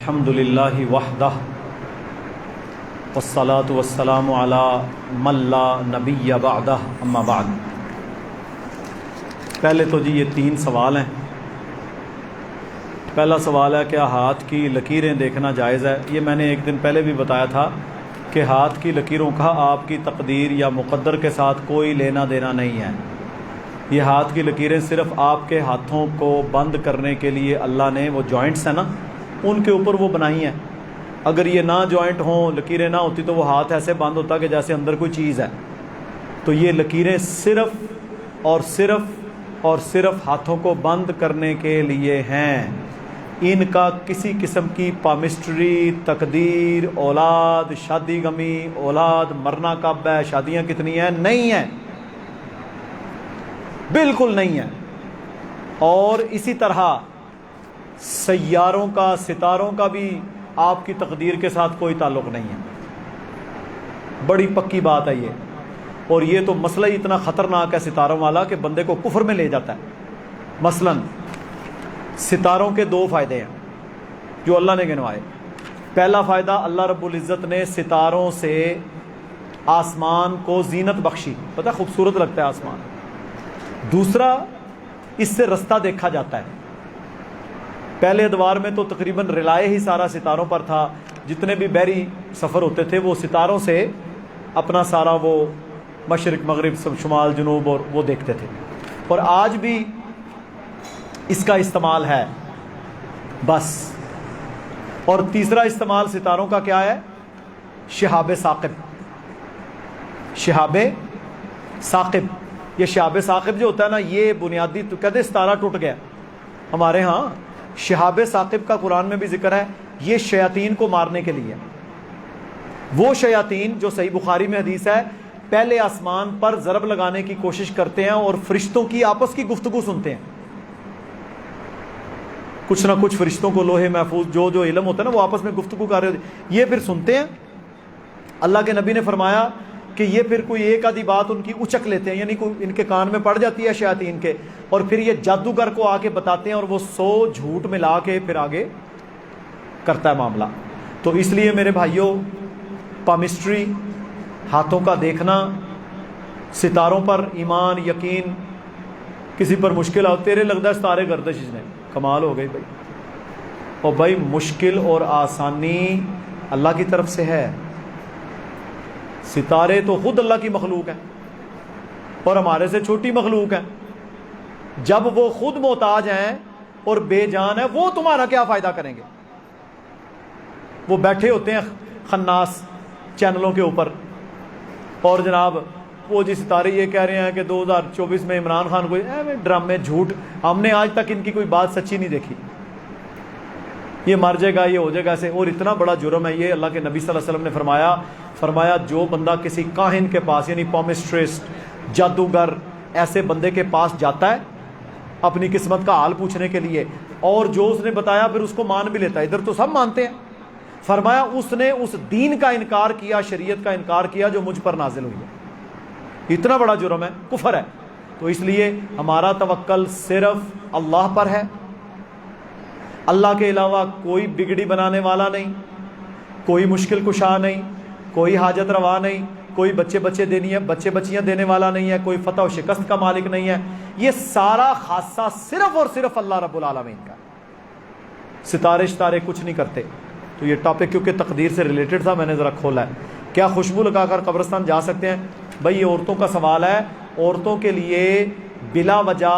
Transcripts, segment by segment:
الحمد للہ وحدہ والصلاة والسلام علی من لا نبی بعدہ اما بعد۔ پہلے تو جی یہ 3 سوال ہیں۔ پہلا سوال ہے کیا ہاتھ کی لکیریں دیکھنا جائز ہے؟ یہ میں نے ایک دن پہلے بھی بتایا تھا کہ ہاتھ کی لکیروں کا آپ کی تقدیر یا مقدر کے ساتھ کوئی لینا دینا نہیں ہے۔ یہ ہاتھ کی لکیریں صرف آپ کے ہاتھوں کو بند کرنے کے لیے اللہ نے وہ جوائنٹس ہیں نا، ان کے اوپر وہ بنائی ہیں۔ اگر یہ نہ جوائنٹ ہوں، لکیریں نہ ہوتی تو وہ ہاتھ ایسے بند ہوتا کہ جیسے اندر کوئی چیز ہے۔ تو یہ لکیریں صرف اور صرف ہاتھوں کو بند کرنے کے لیے ہیں۔ ان کا کسی قسم کی پامسٹری، تقدیر، اولاد، شادی غمی، اولاد مرنا کب ہے، شادیاں کتنی ہیں، نہیں ہیں، بالکل نہیں ہے۔ اور اسی طرح سیاروں کا، ستاروں کا بھی آپ کی تقدیر کے ساتھ کوئی تعلق نہیں ہے۔ بڑی پکی بات ہے یہ، اور یہ تو مسئلہ ہی اتنا خطرناک ہے ستاروں والا کہ بندے کو کفر میں لے جاتا ہے۔ مثلا ستاروں کے 2 فائدے ہیں جو اللہ نے گنوائے۔ پہلا فائدہ، اللہ رب العزت نے ستاروں سے آسمان کو زینت بخشی، پتہ خوبصورت لگتا ہے آسمان۔ دوسرا، اس سے رستہ دیکھا جاتا ہے۔ پہلے ادوار میں تو تقریباً رلائے ہی سارا ستاروں پر تھا، جتنے بھی بحری سفر ہوتے تھے وہ ستاروں سے اپنا سارا وہ مشرق مغرب شمال جنوب اور وہ دیکھتے تھے، اور آج بھی اس کا استعمال ہے بس۔ اور تیسرا استعمال ستاروں کا کیا ہے؟ شہاب ثاقب۔ شہاب ثاقب، یہ شہاب ثاقب جو ہوتا ہے نا، یہ بنیادی تو کہتے ستارہ ٹوٹ گیا ہمارے ہاں۔ شہاب ثاقب کا قرآن میں بھی ذکر ہے، یہ شیاطین کو مارنے کے لیے۔ وہ شیاطین جو صحیح بخاری میں حدیث ہے، پہلے آسمان پر ضرب لگانے کی کوشش کرتے ہیں اور فرشتوں کی آپس کی گفتگو سنتے ہیں۔ کچھ نہ کچھ فرشتوں کو لوہے محفوظ جو علم ہوتا ہے نا، وہ آپس میں گفتگو کر رہے ہوتے ہیں، یہ پھر سنتے ہیں۔ اللہ کے نبی نے فرمایا کہ یہ پھر کوئی ایک آدھی بات ان کی اچک لیتے ہیں، یعنی کوئی ان کے کان میں پڑ جاتی ہے شیاطین کے، اور پھر یہ جادوگر کو آ کے بتاتے ہیں، اور وہ 100 جھوٹ ملا کے پھر آگے کرتا ہے معاملہ۔ تو اس لیے میرے بھائیوں، پامسٹری، ہاتھوں کا دیکھنا، ستاروں پر ایمان، یقین، کسی پر مشکل آؤ، تیرے لگتا ہے ستارے گردش نے، کمال ہو گئی بھائی۔ اور بھائی مشکل اور آسانی اللہ کی طرف سے ہے۔ ستارے تو خود اللہ کی مخلوق ہیں اور ہمارے سے چھوٹی مخلوق ہیں۔ جب وہ خود محتاج ہیں اور بے جان ہیں، وہ تمہارا کیا فائدہ کریں گے؟ وہ بیٹھے ہوتے ہیں خناس چینلوں کے اوپر، اور جناب وہ جی ستارے یہ کہہ رہے ہیں کہ 2024 میں عمران خان کو ڈرامے، جھوٹ، ہم نے آج تک ان کی کوئی بات سچی نہیں دیکھی، یہ مر جائے گا، یہ ہو جائے گا ایسے۔ اور اتنا بڑا جرم ہے یہ۔ اللہ کے نبی صلی اللہ علیہ وسلم نے فرمایا جو بندہ کسی کاہن کے پاس، یعنی پامسٹرسٹ، جادوگر، ایسے بندے کے پاس جاتا ہے اپنی قسمت کا حال پوچھنے کے لیے، اور جو اس نے بتایا پھر اس کو مان بھی لیتا ہے، ادھر تو سب مانتے ہیں، فرمایا اس نے اس دین کا انکار کیا، شریعت کا انکار کیا جو مجھ پر نازل ہوئی ہے۔ اتنا بڑا جرم ہے، کفر ہے۔ تو اس لیے ہمارا توکل صرف اللہ پر ہے۔ اللہ کے علاوہ کوئی بگڑی بنانے والا نہیں، کوئی مشکل کشا نہیں، کوئی حاجت روا نہیں، کوئی بچے بچیاں دینے والا نہیں ہے، کوئی فتح و شکست کا مالک نہیں ہے۔ یہ سارا خاصہ صرف اور صرف اللہ رب العالمین کا۔ ستارے کچھ نہیں کرتے۔ تو یہ ٹاپک کیونکہ تقدیر سے ریلیٹڈ تھا، میں نے ذرا کھولا ہے۔ کیا خوشبو لگا کر قبرستان جا سکتے ہیں؟ بھائی یہ عورتوں کا سوال ہے۔ عورتوں کے لیے بلا وجہ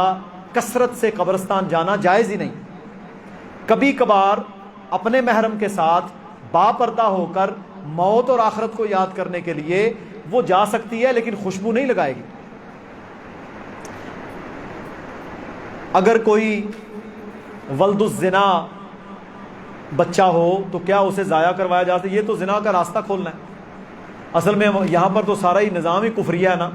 کثرت سے قبرستان جانا جائز ہی نہیں۔ کبھی کبھار اپنے محرم کے ساتھ باپردہ ہو کر موت اور آخرت کو یاد کرنے کے لیے وہ جا سکتی ہے، لیکن خوشبو نہیں لگائے گی۔ اگر کوئی ولد الزنا بچہ ہو تو کیا اسے ضائع کروایا جاتا ہے؟ یہ تو زنا کا راستہ کھولنا ہے۔ اصل میں یہاں پر تو سارا ہی نظام ہی کفریہ ہے نا،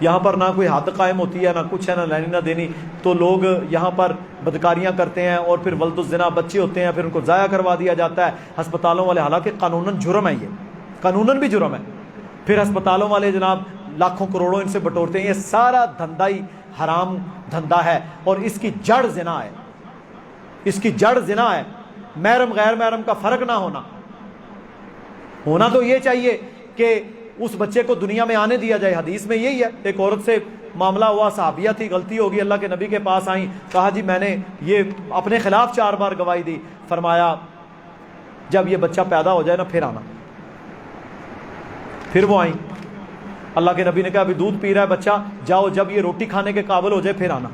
یہاں پر نہ کوئی حد قائم ہوتی ہے، نہ کچھ ہے، نہ لینی نہ دینی، تو لوگ یہاں پر بدکاریاں کرتے ہیں، اور پھر ولد الزنا بچے ہوتے ہیں، پھر ان کو ضائع کروا دیا جاتا ہے ہسپتالوں والے۔ حالانکہ قانوناً جرم ہے، یہ قانوناً بھی جرم ہے۔ پھر ہسپتالوں والے جناب لاکھوں کروڑوں ان سے بٹورتے ہیں۔ یہ سارا دھندا ہی حرام دھندا ہے، اور اس کی جڑ زنا ہے، اس کی جڑ زنا ہے۔ محرم غیر محرم کا فرق نہ ہونا تو یہ چاہیے کہ اس بچے کو دنیا میں آنے دیا جائے. حدیث میں یہی ہے. ایک عورت سے معاملہ ہوا, صحابیہ تھی, غلطی ہوگی, اللہ کے نبی کے پاس آئیں, کہا جی میں نے یہ اپنے خلاف 4 بار گواہی دی. فرمایا جب یہ بچہ پیدا ہو جائے نا پھر آنا. پھر وہ آئیں, اللہ کے نبی نے کہا ابھی دودھ پی رہا ہے بچہ, جاؤ جب یہ روٹی کھانے کے قابل ہو جائے پھر آنا.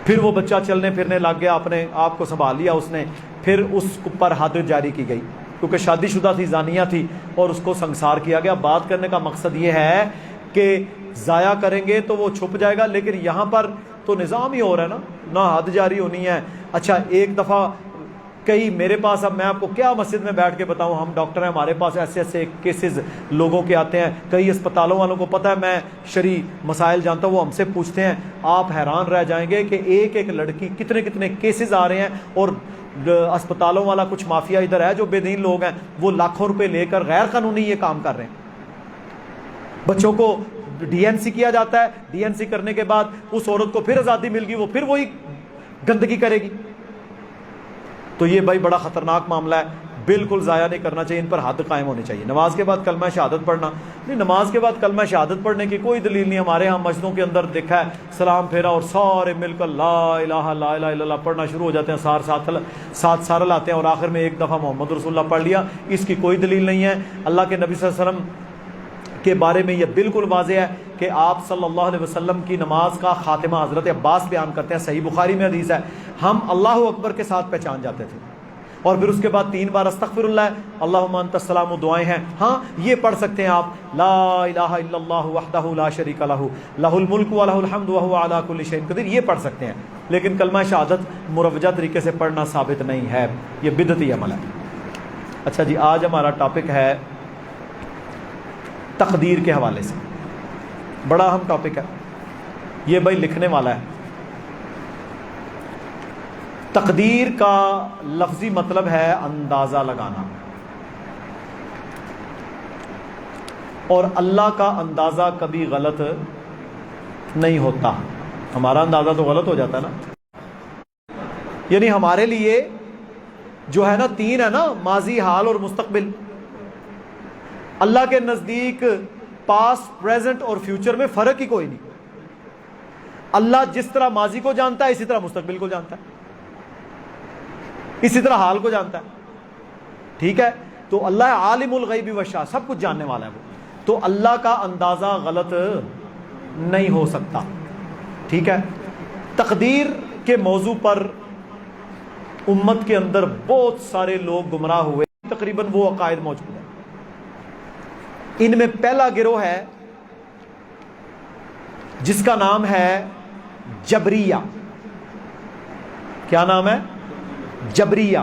پھر وہ بچہ چلنے پھرنے لگ گیا, اپنے آپ کو سنبھال لیا اس نے. پھر اس پر حد جاری کی گئی کیونکہ شادی شدہ تھی, زانیہ تھی, اور اس کو سنسار کیا گیا. بات کرنے کا مقصد یہ ہے کہ ضائع کریں گے تو وہ چھپ جائے گا, لیکن یہاں پر تو نظام ہی ہو رہا ہے نا, نہ حد جاری ہونی ہے. اچھا ایک دفعہ کئی میرے پاس, اب میں آپ کو کیا مسجد میں بیٹھ کے بتاؤں, ہم ڈاکٹر ہیں, ہمارے پاس ایسے ایسے کیسز لوگوں کے آتے ہیں. کئی اسپتالوں والوں کو پتہ ہے میں شرعی مسائل جانتا ہوں, وہ ہم سے پوچھتے ہیں, آپ حیران رہ جائیں گے کہ ایک ایک لڑکی کتنے کتنے کیسز آ رہے ہیں. اور اسپتالوں والا کچھ مافیا ادھر ہے جو بے دین لوگ ہیں, وہ لاکھوں روپے لے کر غیر قانونی یہ کام کر رہے ہیں. بچوں کو ڈی این سی کیا جاتا ہے, ڈی این سی کرنے کے بعد اس عورت کو پھر آزادی مل گئی, وہ پھر وہی گندگی کرے گی. تو یہ بھائی بڑا خطرناک معاملہ ہے, بالکل ضائع نہیں کرنا چاہیے, ان پر حد قائم ہونی چاہیے. نماز کے بعد کلمہ شہادت پڑھنا نہیں, نماز کے بعد کلمہ شہادت پڑھنے کی کوئی دلیل نہیں. ہمارے ہاں مسجدوں کے اندر دیکھا ہے سلام پھیرا اور سارے مل کر لا الہ لا الہ الا اللہ پڑھنا شروع ہو جاتے ہیں, ساتھ سارا لاتے ہیں, اور آخر میں ایک دفعہ محمد رسول اللہ پڑھ لیا. اس کی کوئی دلیل نہیں ہے. اللہ کے نبی صلی اللہ علیہ وسلم کے بارے میں یہ بالکل واضح ہے کہ آپ صلی اللہ علیہ وسلم کی نماز کا خاتمہ حضرت عباس بیان کرتے ہیں, صحیح بخاری میں حدیث ہے, ہم اللہ اکبر کے ساتھ پہچان جاتے تھے, اور پھر اس کے بعد 3 بار استغفر اللہ, اللہم انت السلام و دعائیں ہیں. ہاں یہ پڑھ سکتے ہیں آپ, لا الہ الا اللہ وحدہ لا شریک لہ لہ الملک و لہ الحمد وہو علی کل شیء قدیر, یہ پڑھ سکتے ہیں. لیکن کلمہ شہادت مروجہ طریقے سے پڑھنا ثابت نہیں ہے, یہ بدعتی عمل ہے. اچھا جی, آج ہمارا ٹاپک ہے تقدیر کے حوالے سے, بڑا اہم ٹاپک ہے. یہ بھائی لکھنے والا ہے. تقدیر کا لفظی مطلب ہے اندازہ لگانا, اور اللہ کا اندازہ کبھی غلط نہیں ہوتا. ہمارا اندازہ تو غلط ہو جاتا ہے نا. یعنی ہمارے لیے جو ہے نا 3 ہے نا, ماضی, حال اور مستقبل. اللہ کے نزدیک پاسٹ, پریزنٹ اور فیوچر میں فرق ہی کوئی نہیں. اللہ جس طرح ماضی کو جانتا ہے اسی طرح مستقبل کو جانتا ہے, اسی طرح حال کو جانتا ہے. ٹھیک ہے, تو اللہ عالم الغیب والشہادہ, سب کچھ جاننے والا ہے وہ. تو اللہ کا اندازہ غلط نہیں ہو سکتا. ٹھیک ہے. تقدیر کے موضوع پر امت کے اندر بہت سارے لوگ گمراہ ہوئے, تقریباً وہ عقائد موجود ہیں. ان میں پہلا گروہ ہے جس کا نام ہے جبریہ. کیا نام ہے؟ جبریہ.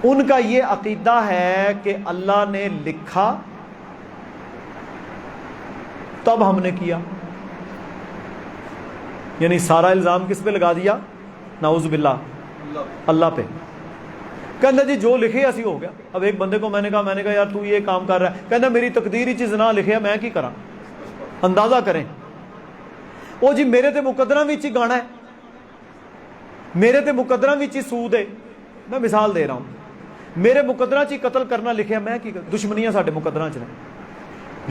ان کا یہ عقیدہ ہے کہ اللہ نے لکھا تب ہم نے کیا. یعنی سارا الزام کس پہ لگا دیا؟ نعوذ باللہ اللہ پہ. کہنا جی جو لکھے ایسی ہو گیا. اب ایک بندے کو میں نے کہا یار تو یہ کام کر رہا ہے, کہنا میری تقدیر ہی چیز نہ لکھے, میں کی کرا. اندازہ کریں, او جی میرے تے مقدرہ وچ ہی گانا ہے, میرے تے مقدرہ وچ ہی سود ہے. میں مثال دے رہا ہوں, میرے مقدرہ چ قتل کرنا لکھے, میں کی دشمنیاں ساڈے مقدرہ چ نے.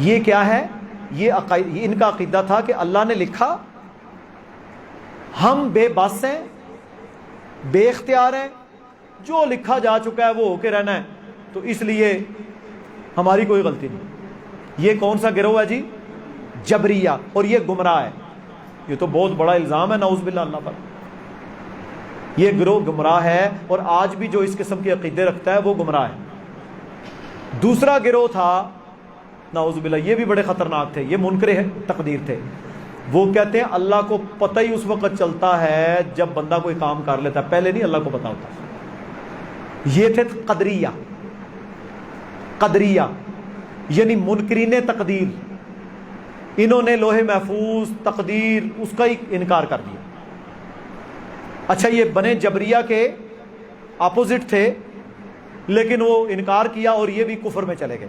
یہ کیا ہے؟ یہ ان کا عقیدہ تھا کہ اللہ نے لکھا, ہم بے بس ہیں, بے اختیار ہیں, جو لکھا جا چکا ہے وہ ہو کے رہنا ہے, تو اس لیے ہماری کوئی غلطی نہیں. یہ کون سا گروہ ہے جی؟ جبریہ. اور یہ گمراہ ہے. یہ تو بہت بڑا الزام ہے نعوذ باللہ اللہ پر. یہ گروہ گمراہ ہے, اور آج بھی جو اس قسم کے عقیدے رکھتا ہے وہ گمراہ ہے. دوسرا گروہ تھا نعوذ باللہ, یہ بھی بڑے خطرناک تھے, یہ منکر تقدیر تھے. وہ کہتے ہیں اللہ کو پتہ ہی اس وقت چلتا ہے جب بندہ کوئی کام کر لیتا ہے, پہلے نہیں اللہ کو پتہ ہوتا. یہ تھے قدریہ. قدریہ یعنی منکرین تقدیر. انہوں نے لوح محفوظ, تقدیر, اس کا ہی انکار کر دیا. اچھا, یہ بنے جبریہ کے اپوزٹ تھے, لیکن وہ انکار کیا اور یہ بھی کفر میں چلے گئے.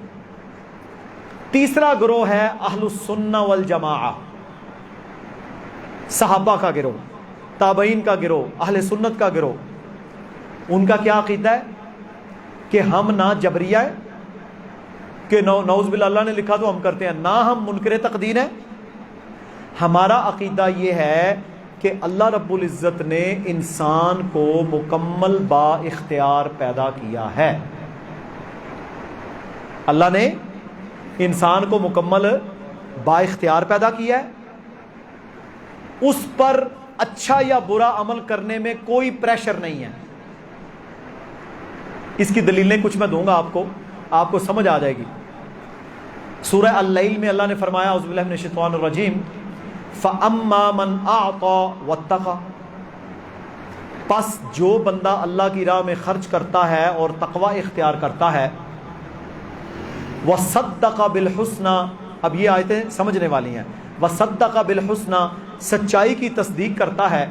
تیسرا گروہ ہے اہل السنہ والجماعہ, صحابہ کا گروہ. تابعین کا گروہ، اہل سنت کا گروہ، ان کا کیا عقیدہ ہے کہ ہم نہ جبریہ ہیں کہ نعوذ باللہ اللہ نے لکھا تو ہم کرتے ہیں، نہ ہم منکر تقدیر ہیں. ہمارا عقیدہ یہ ہے کہ اللہ رب العزت نے انسان کو مکمل با اختیار پیدا کیا ہے. اللہ نے انسان کو مکمل با اختیار پیدا کیا ہے، اس پر اچھا یا برا عمل کرنے میں کوئی پریشر نہیں ہے. اس کی دلیلیں کچھ میں دوں گا آپ کو سمجھ آ جائے گی. سورہ اللیل میں اللہ نے فرمایا اعوذ باللہ من الشیطان الرجیم فَأَمَّا مَنْ أَعْطَى وَاتَّقَى، پس جو بندہ اللہ کی راہ میں خرچ کرتا ہے اور تقوی اختیار کرتا ہے، وَصَدَّقَ بِالْحُسْنَى، اب یہ آیتیں سمجھنے والی ہیں، وَصَدَّقَ بِالْحُسْنَى، سچائی کی تصدیق کرتا ہے،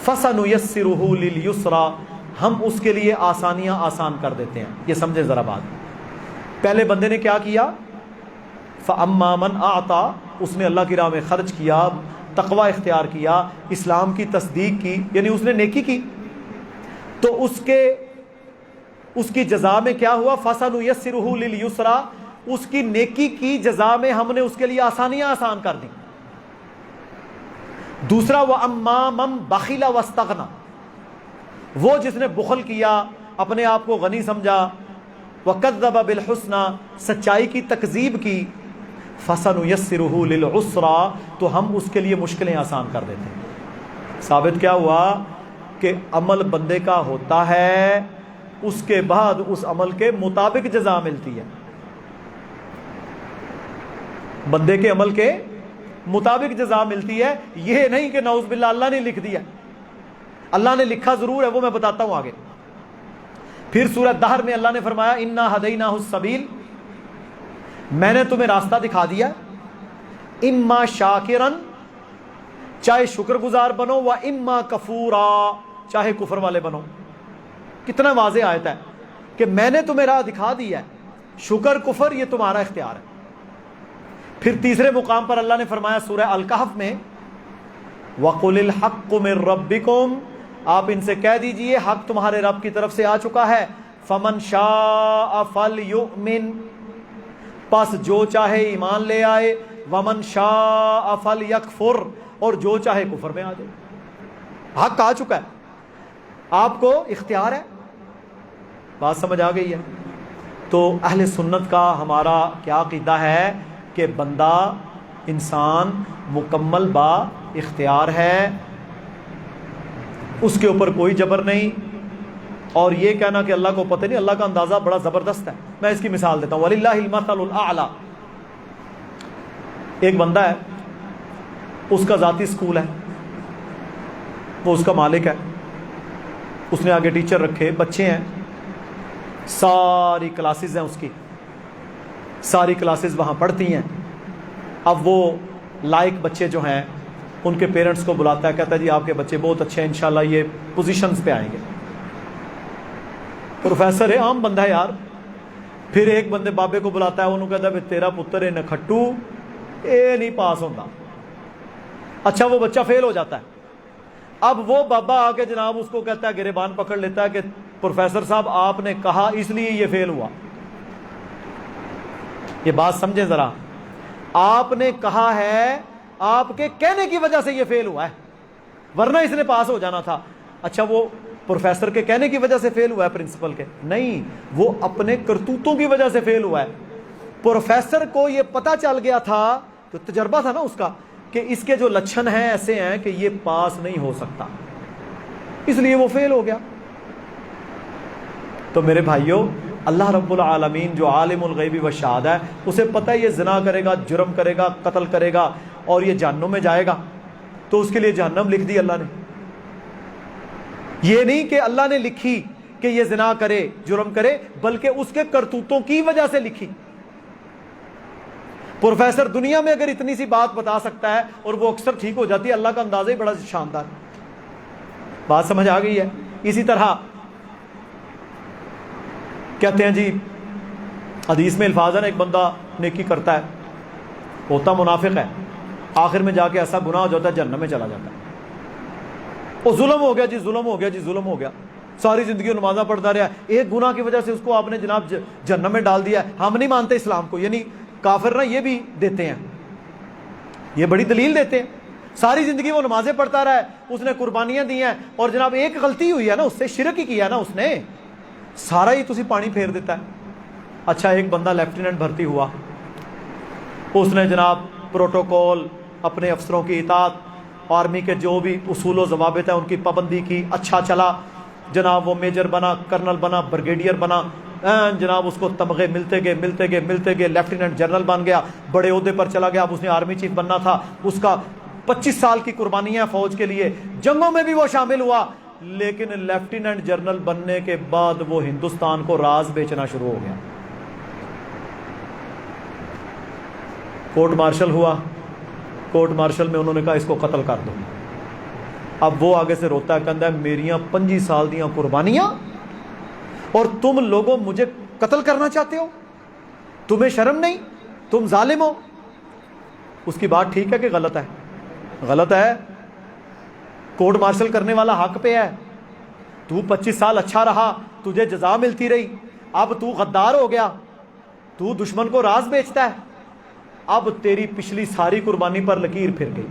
فَسَنُيَسِّرُهُ لِلْيُسْرَى، ہم اس کے لیے آسانیاں آسان کر دیتے ہیں. یہ سمجھیں ذرا بات. پہلے بندے نے کیا کیا؟ فَأَمَّا مَنْ أَعْطَى، اس نے اللہ کی راہ میں خرچ کیا، تقوی اختیار کیا، اسلام کی تصدیق کی، یعنی اس نے نیکی کی، تو اس کی جزا میں کیا ہوا؟ فَسَنُيَسِّرُهُ لِلْيُسْرَى، اس کی نیکی کی جزا میں ہم نے اس کے لیے آسانیاں آسان کر دی. دوسرا وَأَمَّا مَنْ بَخِلَ وَاسْتَغْنَى، وہ جس نے بخل کیا، اپنے آپ کو غنی سمجھا، وَكَذَّبَ بِالْحُسْنَى، سچائی کی تکذیب کی، فَسَنُيَسِّرُهُ لِلْعُسْرَى، تو ہم اس کے لیے مشکلیں آسان کر دیتے ہیں. ثابت کیا ہوا کہ عمل بندے کا ہوتا ہے، اس کے بعد اس عمل کے مطابق جزا ملتی ہے. بندے کے عمل کے مطابق جزا ملتی ہے، یہ نہیں کہ نعوذ باللہ اللہ نے لکھ دیا. اللہ نے لکھا ضرور ہے، وہ میں بتاتا ہوں آگے. پھر سورہ دہر میں اللہ نے فرمایا اِنَّا هَدَيْنَاهُ السَّبِيلَ، میں نے تمہیں راستہ دکھا دیا، اِمَّا شَاكِرًا، چاہے شکر گزار بنو، وَإِمَّا كَفُورًا، چاہے کفر والے بنو. کتنا واضح آیت ہے کہ میں نے تمہیں راہ دکھا دیا ہے، شکر کفر یہ تمہارا اختیار ہے. پھر تیسرے مقام پر اللہ نے فرمایا سورہ الکہف میں وَقُلِ الْحَقُّ مِن رَبِّكُمْ، آپ ان سے کہہ دیجئے حق تمہارے رب کی طرف سے آ چکا ہے. فَمَنْ شَاءَ فَلْيُؤْمِنْ، پس جو چاہے ایمان لے آئے، وَمَنْ شَاءَ فَلْيَكْفُرْ، اور جو چاہے کفر میں آ جائے. حق آ چکا ہے، آپ کو اختیار ہے. بات سمجھ آ گئی ہے؟ تو اہل سنت کا ہمارا کیا عقیدہ ہے کہ بندہ انسان مکمل با اختیار ہے، اس کے اوپر کوئی جبر نہیں. اور یہ کہنا کہ اللہ کو پتہ نہیں، اللہ کا اندازہ بڑا زبردست ہے. میں اس کی مثال دیتا ہوں. وَلِلَّهِ الْمَثَلُ الْأَعْلَى، ایک بندہ ہے، اس کا ذاتی سکول ہے، وہ اس کا مالک ہے، اس نے آگے ٹیچر رکھے، بچے ہیں، ساری کلاسز ہیں، اس کی ساری کلاسز وہاں پڑھتی ہیں. اب وہ لائق بچے جو ہیں ان کے پیرنٹس کو بلاتا ہے، کہتا ہے جی آپ کے بچے بہت اچھے ہیں، انشاءاللہ یہ پوزیشنز پہ آئیں گے. پروفیسر ہے، عام بندہ ہے یار. پھر ایک بندے بابے کو بلاتا ہے، انہوں کہتا ہے تیرا پتر ہے نکھٹو، اے نہیں پاس ہوتا. اچھا وہ بچہ فیل ہو جاتا ہے. اب وہ بابا آ کے جناب اس کو کہتا ہے، گریبان پکڑ لیتا ہے کہ پروفیسر صاحب آپ نے کہا اس لیے یہ فیل ہوا. یہ بات سمجھیں ذرا، آپ نے کہا ہے، آپ کے کہنے کی وجہ سے یہ فیل ہوا ہے، ورنہ اس نے پاس ہو جانا تھا. اچھا وہ پروفیسر کے کہنے کی وجہ سے فیل ہوا ہے، پرنسپل کے نہیں، وہ اپنے کرتوتوں کی وجہ سے فیل ہوا ہے. پروفیسر کو یہ پتا چل گیا تھا، تو تجربہ تھا نا اس کا، کہ اس کے جو لچھن ہیں ایسے ہیں کہ یہ پاس نہیں ہو سکتا، اس لیے وہ فیل ہو گیا. تو میرے بھائیوں، اللہ رب العالمین جو عالم الغیب والشہادہ ہے، اسے پتہ ہے یہ زنا کرے گا، جرم کرے گا، قتل کرے گا اور یہ جہنم میں جائے گا، تو اس کے لیے جہنم لکھ دی اللہ نے. یہ نہیں کہ اللہ نے لکھی کہ یہ زنا کرے، جرم کرے، بلکہ اس کے کرتوتوں کی وجہ سے لکھی. پروفیسر دنیا میں اگر اتنی سی بات بتا سکتا ہے اور وہ اکثر ٹھیک ہو جاتی ہے، اللہ کا اندازہ ہی بڑا شاندار. بات سمجھ آ گئی ہے؟ اسی طرح کہتے ہیں جی، حدیث میں الفاظ ہے نا، ایک بندہ نیکی کرتا ہے، ہوتا منافق ہے، آخر میں جا کے ایسا گناہ ہو جاتا ہے جہنم میں چلا جاتا ہے. وہ ظلم ہو گیا جی، ظلم ہو گیا جی، ظلم ہو گیا. ساری زندگی نمازاں پڑھتا رہا، ایک گناہ کی وجہ سے اس کو آپ نے جناب جہنم میں ڈال دیا. ہم نہیں مانتے اسلام کو، یعنی کافر نا یہ بھی دیتے ہیں، یہ بڑی دلیل دیتے ہیں. ساری زندگی وہ نمازیں پڑھتا رہا ہے، اس نے قربانیاں دی ہیں، اور جناب ایک غلطی ہوئی ہے نا، اس سے شرک ہی کیا نا اس نے، سارا ہی تسی پانی پھیر دیتا ہے. اچھا ایک بندہ لیفٹیننٹ بھرتی ہوا، اس نے جناب پروٹوکول، اپنے افسروں کی اطاعت، آرمی کے جو بھی اصول و ضوابط ہیں ان کی پابندی کی، اچھا چلا جناب. وہ میجر بنا، کرنل بنا، بریگیڈیئر بنا، جناب اس کو تمغے ملتے گئے، لیفٹیننٹ جنرل بن گیا، بڑے عہدے پر چلا گیا. اب اس نے آرمی چیف بننا تھا، اس کا 25 سال کی قربانیاں فوج کے لیے، جنگوں میں بھی وہ شامل ہوا. لیکن لیفٹیننٹ جنرل بننے کے بعد وہ ہندوستان کو راز بیچنا شروع ہو گیا. کورٹ مارشل ہوا، کورٹ مارشل میں انہوں نے کہا اس کو قتل کر دو. اب وہ آگے سے روتا ہے، کہتا ہے میریاں 25 سال دیاں قربانیاں اور تم لوگوں مجھے قتل کرنا چاہتے ہو، تمہیں شرم نہیں، تم ظالم ہو. اس کی بات ٹھیک ہے کہ غلط ہے؟ غلط ہے. کورٹ مارشل کرنے والا حق پہ ہے. تو 25 سال اچھا رہا، تجھے جزا ملتی رہی، اب تو غدار ہو گیا، تو دشمن کو راز بیچتا ہے، اب تیری پچھلی ساری قربانی پر لکیر پھر گئی.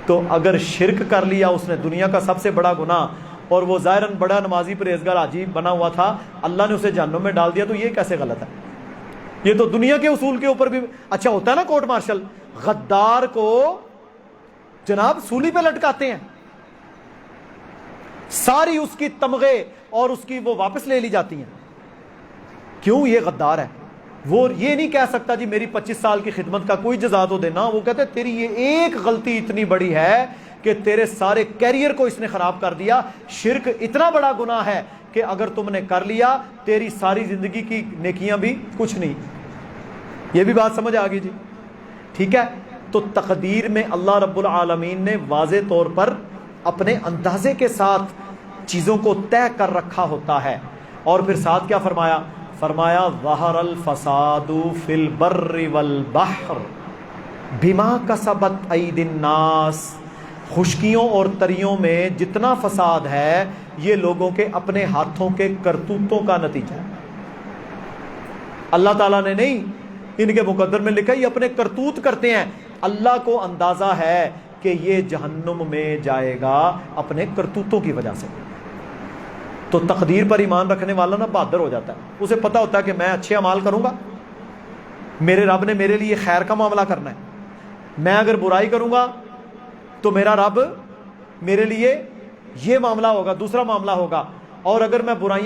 تو اگر شرک کر لیا اس نے، دنیا کا سب سے بڑا گناہ، اور وہ ظاہراً بڑا نمازی پرہیزگار حاجی بنا ہوا تھا، اللہ نے اسے جہنم میں ڈال دیا، تو یہ کیسے غلط ہے؟ یہ تو دنیا کے اصول کے اوپر بھی اچھا ہوتا ہے نا. کورٹ مارشل غدار کو جناب سولی پہ لٹکاتے ہیں، ساری اس کی تمغے اور اس کی وہ واپس لے لی جاتی ہیں. کیوں؟ یہ غدار ہے. وہ یہ نہیں کہہ سکتا جی میری 25 سال کی خدمت کا کوئی جزا تو دینا. وہ کہتے ہیں تیری یہ ایک غلطی اتنی بڑی ہے کہ تیرے سارے کیریئر کو اس نے خراب کر دیا. شرک اتنا بڑا گناہ ہے کہ اگر تم نے کر لیا تیری ساری زندگی کی نیکیاں بھی کچھ نہیں. یہ بھی بات سمجھ آ گئی جی؟ ٹھیک ہے. تو تقدیر میں اللہ رب العالمین نے واضح طور پر اپنے اندازے کے ساتھ چیزوں کو طے کر رکھا ہوتا ہے. اور پھر ساتھ کیا فرمایا؟ فرمایا ظہر الفساد فی البر والبحر بما کسبت ایدی الناس. خشکیوں اور تریوں میں جتنا فساد ہے یہ لوگوں کے اپنے ہاتھوں کے کرتوتوں کا نتیجہ ہے. اللہ تعالیٰ نے نہیں، ان کے مقدر میں لکھا یہ اپنے کرتوت کرتے ہیں. اللہ کو اندازہ ہے کہ یہ جہنم میں جائے گا اپنے کرتوتوں کی وجہ سے. تو تقدیر پر ایمان رکھنے والا نا بہادر ہو جاتا ہے. اسے پتہ ہوتا ہے کہ میں اچھے اعمال کروں گا، میرے رب نے میرے لیے خیر کا معاملہ کرنا ہے. میں اگر برائی کروں گا تو میرا رب میرے لیے یہ معاملہ ہوگا، دوسرا معاملہ ہوگا. اور اگر میں برائیاں